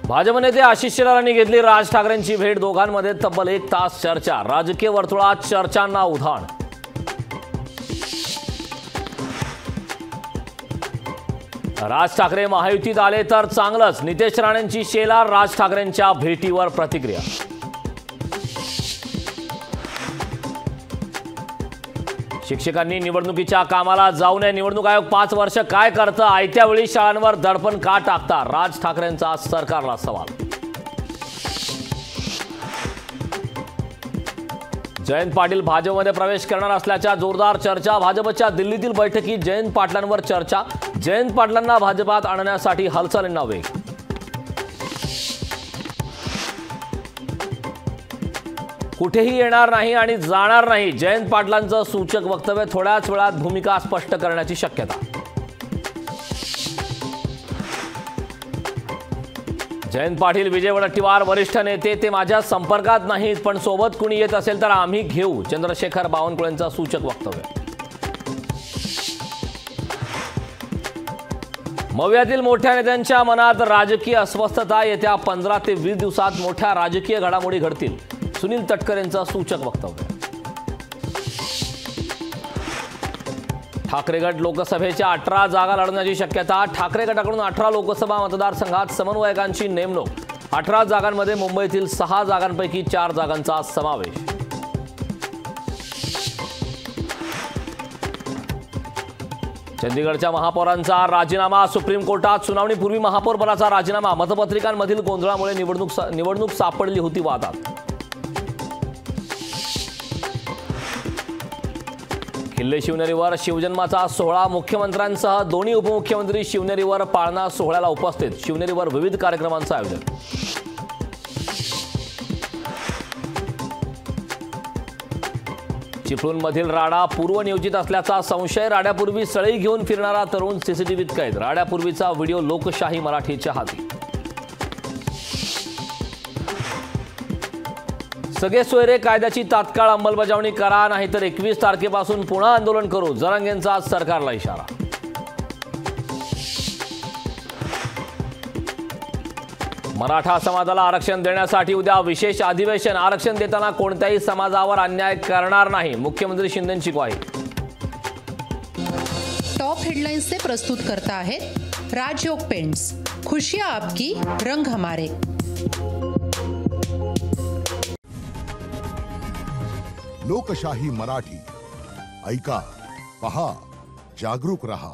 भाजप नेते आशिष शेलार यांनी घेतली राज ठाकरेंची भेट। दोघांमध्ये तब्बल 1 तास चर्चा। राजकीय वर्तुळात चर्चांना उधाण। राज ठाकरे महायुतीत आले तर चांगलंच। नितेश राणेंची शेलार राज ठाकरेंच्या भेटीवर प्रतिक्रिया। शिक्षकांनी निवडणुकीच्या कामाला जाऊ नये। निवडणूक आयोग 5 वर्ष काय करतं? आयत्या वेळी शाळांवर दडपण का टाकता? राज ठाकरेंचा सरकारला सवाल। जयंत पाटील भाजपमध्ये प्रवेश करणार असल्याच्या जोरदार चर्चा। भाजपच्या दिल्लीतील बैठकीत जयंत पाटलांवर चर्चा। जयंत पाटलांना भाजपात आणण्यासाठी हालचालींना वेग। कुठेही येणार नाही आणि जाणार नाही, जयंत पाटलांचं सूचक वक्तव्य। थोड्याच वेळात भूमिका स्पष्ट करण्याची शक्यता। जयंत पाटील विजय वडेट्टीवार वरिष्ठ नेते, ते माझ्या संपर्कात नाहीत, पण सोबत कुणी येत असेल तर आम्ही घेऊ। चंद्रशेखर बावनकुळेंचं सूचक वक्तव्य। मवियातील मोठ्या नेत्यांच्या मनात राजकीय अस्वस्थता। येत्या 15 ते 20 दिवसात मोठ्या राजकीय घडामोडी घडतील। सुनील तटकरेंचं सूचक वक्तव्य। ठाकरे गट लोकसभेच्या 18 जागा लढवण्याची शक्यता। ठाकरे गटाकडून 18 लोकसभा मतदारसंघात समन्वयकांची नेमणूक। 18 जागांमध्ये मुंबईतील 6 जागांपैकी 4 जागांचा समावेश। चंदीगडच्या महापौरांचा राजीनामा सुप्रीम कोर्टात। सुनावणीपूर्वी महापौरपदाचा राजीनामा। मतपत्रिकांमधील गोंधळामुळे निवडणूक सापडली होती वादात। किल्ले शिवनेरीवर शिवजन्माचा सोहळा। मुख्यमंत्र्यांसह दोन्ही उपमुख्यमंत्री शिवनेरीवर पाळणा सोहळ्याला उपस्थित। शिवनेरीवर विविध कार्यक्रमांचं आयोजन। चिपळूणमधील राडा पूर्वनियोजित असल्याचा संशय। राड्यापूर्वी सळई घेऊन फिरणारा तरुण सीसीटीव्हीत कैद। राड्यापूर्वीचा व्हिडिओ लोकशाही मराठीच्या हाती। सगळे सोयरे कायद्याची तात्काळ अंमलबजावणी करा, नाहीतर 21 तारखेपासून पुन्हा आंदोलन करू। जरांगेंचा सरकारला इशारा। मराठा समाजाला आरक्षण देण्यासाठी उद्या विशेष अधिवेशन। आरक्षण देताना कोणत्याही समाजावर अन्याय करणार नाही, मुख्यमंत्री शिंदेंची ग्वाही। टॉप हेडलाइन्सचे प्रस्तुत करता आहेत राजयोग पेंट्स। खुशियां आपकी, रंग हमारे। लोकशाही मराठी ऐका, पहा, जागरूक रहा।